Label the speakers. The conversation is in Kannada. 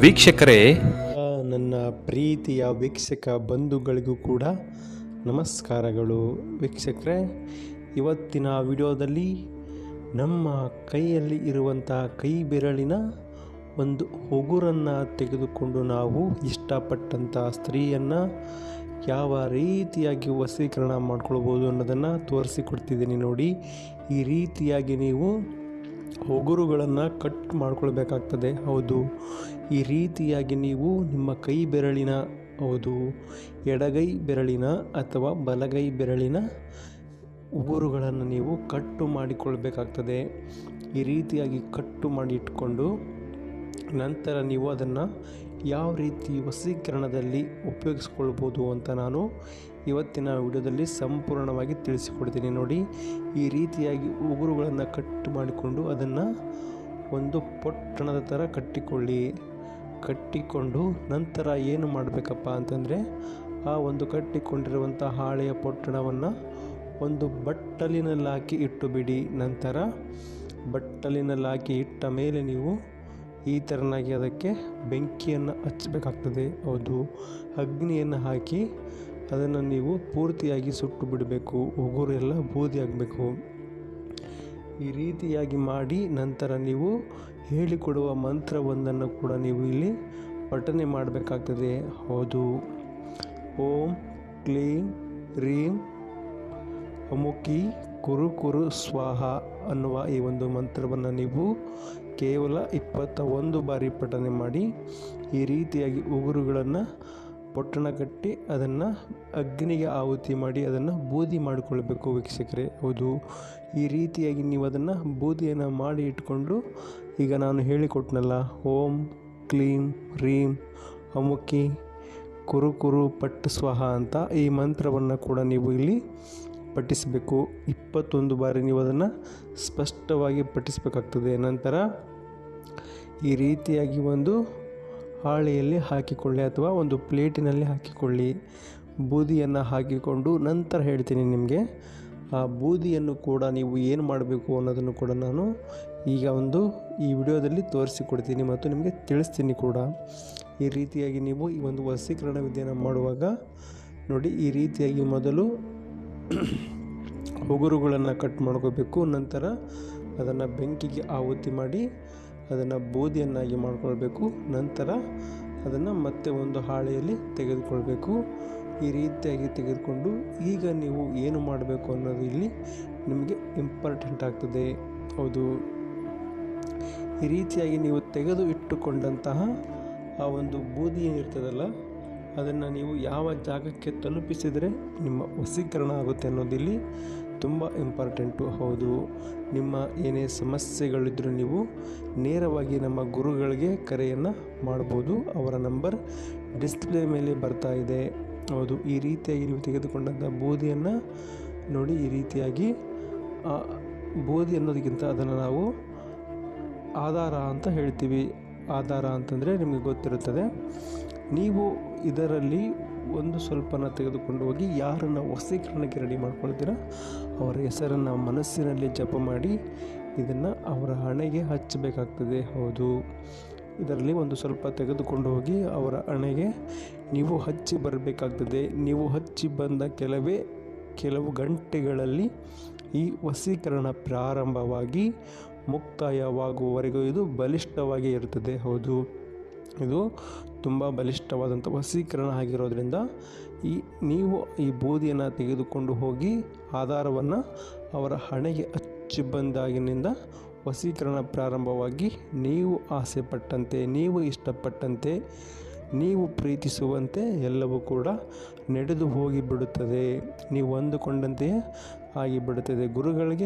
Speaker 1: ವೀಕ್ಷಕರೇ,
Speaker 2: ನನ್ನ ಪ್ರೀತಿಯ ವೀಕ್ಷಕ ಬಂಧುಗಳಿಗೂ ಕೂಡ ನಮಸ್ಕಾರಗಳು. ವೀಕ್ಷಕರೇ, ಇವತ್ತಿನ ವಿಡಿಯೋದಲ್ಲಿ ನಮ್ಮ ಕೈಯಲ್ಲಿ ಇರುವಂಥ ಕೈ ಬೆರಳಿನ ಒಂದು ಉಗುರನ್ನು ತೆಗೆದುಕೊಂಡು ನಾವು ಇಷ್ಟಪಟ್ಟಂಥ ಸ್ತ್ರೀಯನ್ನು ಯಾವ ರೀತಿಯಾಗಿ ವಶೀಕರಣ ಮಾಡ್ಕೊಳ್ಬೋದು ಅನ್ನೋದನ್ನು ತೋರಿಸಿಕೊಡ್ತಿದ್ದೀನಿ ನೋಡಿ. ಈ ರೀತಿಯಾಗಿ ನೀವು ಉಗುರುಗಳನ್ನು ಕಟ್ ಮಾಡ್ಕೊಳ್ಬೇಕಾಗ್ತದೆ. ಹೌದು, ಈ ರೀತಿಯಾಗಿ ನೀವು ನಿಮ್ಮ ಕೈ ಬೆರಳಿನ, ಹೌದು, ಎಡಗೈ ಬೆರಳಿನ ಅಥವಾ ಬಲಗೈ ಬೆರಳಿನ ಉಗುರುಗಳನ್ನು ನೀವು ಕಟ್ಟು ಮಾಡಿಕೊಳ್ಬೇಕಾಗ್ತದೆ. ಈ ರೀತಿಯಾಗಿ ಕಟ್ಟು ಮಾಡಿ ಇಟ್ಕೊಂಡು ನಂತರ ನೀವು ಅದನ್ನು ಯಾವ ರೀತಿ ವಶೀಕರಣದಲ್ಲಿ ಉಪಯೋಗಿಸ್ಕೊಳ್ಬೋದು ಅಂತ ನಾನು ಇವತ್ತಿನ ವಿಡಿಯೋದಲ್ಲಿ ಸಂಪೂರ್ಣವಾಗಿ ತಿಳಿಸಿಕೊಡ್ತೀನಿ ನೋಡಿ. ಈ ರೀತಿಯಾಗಿ ಉಗುರುಗಳನ್ನು ಕಟ್ಟು ಮಾಡಿಕೊಂಡು ಅದನ್ನು ಒಂದು ಪೊಟ್ಟಣದ ಥರ ಕಟ್ಟಿಕೊಂಡು ನಂತರ ಏನು ಮಾಡಬೇಕಪ್ಪ ಅಂತಂದರೆ, ಆ ಒಂದು ಕಟ್ಟಿಕೊಂಡಿರುವಂಥ ಹಾಳೆಯ ಪೊಟ್ಟಣವನ್ನು ಒಂದು ಬಟ್ಟಲಿನಲ್ಲಿ ಹಾಕಿ ಇಟ್ಟು ಬಿಡಿ. ನಂತರ ಬಟ್ಟಲಿನಲ್ಲಿ ಹಾಕಿ ಇಟ್ಟ ಮೇಲೆ ನೀವು ಈ ಥರನಾಗಿ ಅದಕ್ಕೆ ಬೆಂಕಿಯನ್ನು ಹಚ್ಚಬೇಕಾಗ್ತದೆ. ಹೌದು, ಅಗ್ನಿಯನ್ನು ಹಾಕಿ ಅದನ್ನು ನೀವು ಪೂರ್ತಿಯಾಗಿ ಸುಟ್ಟು ಬಿಡಬೇಕು. ಉಗುರು ಎಲ್ಲ ಬೂದಿ ಆಗಬೇಕು. ಈ ರೀತಿಯಾಗಿ ಮಾಡಿ ನಂತರ ನೀವು ಹೇಳಿಕೊಡುವ ಮಂತ್ರವೊಂದನ್ನು ಕೂಡ ನೀವು ಇಲ್ಲಿ ಪಠನೆ ಮಾಡಬೇಕಾಗ್ತದೆ. ಹೌದು, ಓಂ ಕ್ಲೀಂ ರೀಂ ಅಮುಕಿ ಕುರು ಸ್ವಾಹ ಅನ್ನುವ ಈ ಒಂದು ಮಂತ್ರವನ್ನು ನೀವು ಕೇವಲ 21 ಬಾರಿ ಪಠನೆ ಮಾಡಿ ಈ ರೀತಿಯಾಗಿ ಉಗುರುಗಳನ್ನು ಪೊಟ್ಟಣ ಕಟ್ಟಿ ಅದನ್ನು ಅಗ್ನಿಗೆ ಆಹುತಿ ಮಾಡಿ ಅದನ್ನು ಬೂದಿ ಮಾಡಿಕೊಳ್ಬೇಕು ವೀಕ್ಷಕರೇ. ಹೌದು, ಈ ರೀತಿಯಾಗಿ ನೀವು ಅದನ್ನು ಬೂದಿಯನ್ನು ಮಾಡಿ ಇಟ್ಕೊಂಡು, ಈಗ ನಾನು ಹೇಳಿಕೊಟ್ನಲ್ಲ, ಓಂ ಕ್ಲೀಂ ರೀಂ ಅಮುಕಿ ಕುರು ಪಟ್ಟು ಸ್ವಾಹ ಅಂತ ಈ ಮಂತ್ರವನ್ನು ಕೂಡ ನೀವು ಇಲ್ಲಿ ಪಠಿಸಬೇಕು. 21 ಬಾರಿ ನೀವು ಅದನ್ನು ಸ್ಪಷ್ಟವಾಗಿ ಪಠಿಸಬೇಕಾಗ್ತದೆ. ನಂತರ ಈ ರೀತಿಯಾಗಿ ಒಂದು ಹಾಳೆಯಲ್ಲಿ ಹಾಕಿಕೊಳ್ಳಿ ಅಥವಾ ಒಂದು ಪ್ಲೇಟಿನಲ್ಲಿ ಹಾಕಿಕೊಳ್ಳಿ. ಬೂದಿಯನ್ನು ಹಾಕಿಕೊಂಡು ನಂತರ ಹೇಳ್ತೀನಿ ನಿಮಗೆ. ಆ ಬೂದಿಯನ್ನು ಕೂಡ ನೀವು ಏನು ಮಾಡಬೇಕು ಅನ್ನೋದನ್ನು ಕೂಡ ನಾನು ಈಗ ಈ ವಿಡಿಯೋದಲ್ಲಿ ತೋರಿಸಿಕೊಡ್ತೀನಿ ಮತ್ತು ನಿಮಗೆ ತಿಳಿಸ್ತೀನಿ ಕೂಡ. ಈ ರೀತಿಯಾಗಿ ನೀವು ಈ ಒಂದು ವಶೀಕರಣ ವಿದ್ಯೆಯನ್ನು ಮಾಡುವಾಗ ನೋಡಿ, ಈ ರೀತಿಯಾಗಿ ಮೊದಲು ಉಗುರುಗಳನ್ನು ಕಟ್ ಮಾಡ್ಕೋಬೇಕು. ನಂತರ ಅದನ್ನು ಬೆಂಕಿಗೆ ಆಹುತಿ ಮಾಡಿ ಅದನ್ನು ಬೂದಿಯನ್ನಾಗಿ ಮಾಡ್ಕೊಳ್ಬೇಕು. ನಂತರ ಅದನ್ನು ಮತ್ತೆ ಒಂದು ಹಾಳೆಯಲ್ಲಿ ತೆಗೆದುಕೊಳ್ಬೇಕು. ಈ ರೀತಿಯಾಗಿ ತೆಗೆದುಕೊಂಡು ಈಗ ನೀವು ಏನು ಮಾಡಬೇಕು ಅನ್ನೋದು ಇಲ್ಲಿ ನಿಮಗೆ ಇಂಪಾರ್ಟೆಂಟ್ ಆಗ್ತದೆ. ಹೌದು, ಈ ರೀತಿಯಾಗಿ ನೀವು ತೆಗೆದು ಇಟ್ಟುಕೊಂಡಂತಹ ಆ ಒಂದು ಬೂದಿ ಏನಿರ್ತದಲ್ಲ, ಅದನ್ನು ನೀವು ಯಾವ ಜಾಗಕ್ಕೆ ತಲುಪಿಸಿದರೆ ನಿಮ್ಮ ವಶೀಕರಣ ಆಗುತ್ತೆ ಅನ್ನೋದಿಲ್ಲಿ ತುಂಬ ಇಂಪಾರ್ಟೆಂಟು. ಹೌದು, ನಿಮ್ಮ ಏನೇ ಸಮಸ್ಯೆಗಳಿದ್ದರೂ ನೀವು ನೇರವಾಗಿ ನಮ್ಮ ಗುರುಗಳಿಗೆ ಕರೆಯನ್ನು ಮಾಡ್ಬೋದು. ಅವರ ನಂಬರ್ ಡಿಸ್ಪ್ಲೇ ಮೇಲೆ ಬರ್ತಾ ಇದೆ. ಹೌದು, ಈ ರೀತಿಯಾಗಿ ನೀವು ತೆಗೆದುಕೊಂಡಂಥ ಬೂದಿಯನ್ನು ನೋಡಿ, ಈ ರೀತಿಯಾಗಿ ಬೂದಿ ಅನ್ನೋದಕ್ಕಿಂತ ಅದನ್ನು ನಾವು ಆಧಾರ ಅಂತ ಹೇಳ್ತೀವಿ. ಆಧಾರ ಅಂತಂದರೆ ನಿಮಗೆ ಗೊತ್ತಿರುತ್ತದೆ. ನೀವು ಇದರಲ್ಲಿ ಒಂದು ಸ್ವಲ್ಪನ ತೆಗೆದುಕೊಂಡು ಹೋಗಿ ಯಾರನ್ನು ವಶೀಕರಣಕ್ಕೆ ರೆಡಿ ಮಾಡ್ಕೊಳ್ತೀರ ಅವರ ಹೆಸರನ್ನು ಮನಸ್ಸಿನಲ್ಲಿ ಜಪ ಮಾಡಿ ಇದನ್ನು ಅವರ ಹಣೆಗೆ ಹಚ್ಚಬೇಕಾಗ್ತದೆ. ಹೌದು, ಇದರಲ್ಲಿ ಒಂದು ಸ್ವಲ್ಪ ತೆಗೆದುಕೊಂಡು ಹೋಗಿ ಅವರ ಹಣೆಗೆ ನೀವು ಹಚ್ಚಿ ಬರಬೇಕಾಗ್ತದೆ. ನೀವು ಹಚ್ಚಿ ಬಂದ ಕೆಲವು ಗಂಟೆಗಳಲ್ಲಿ ಈ ವಶೀಕರಣ ಪ್ರಾರಂಭವಾಗಿ ಮುಕ್ತಾಯವಾಗುವವರೆಗೂ ಇದು ಬಲಿಷ್ಠವಾಗಿ ಇರುತ್ತದೆ. ಹೌದು, ಇದು ತುಂಬ ಬಲಿಷ್ಠವಾದಂಥ ವಶೀಕರಣ ಆಗಿರೋದ್ರಿಂದ ನೀವು ಈ ಬೂದಿಯನ್ನು ತೆಗೆದುಕೊಂಡು ಹೋಗಿ ಆಧಾರವನ್ನು ಅವರ ಹಣೆಗೆ ಹಚ್ಚಿ ಬಂದಾಗಿನಿಂದ ವಶೀಕರಣ ಪ್ರಾರಂಭವಾಗಿ ನೀವು ಆಸೆ ಪಟ್ಟಂತೆ, ನೀವು ಇಷ್ಟಪಟ್ಟಂತೆ, ನೀವು ಪ್ರೀತಿಸುವಂತೆ ಎಲ್ಲವೂ ಕೂಡ ನಡೆದು ಹೋಗಿಬಿಡುತ್ತದೆ. ನೀವು ಅಂದುಕೊಂಡಂತೆಯೇ ಆಗಿಬಿಡುತ್ತದೆ. ಗುರುಗಳಿಗೆ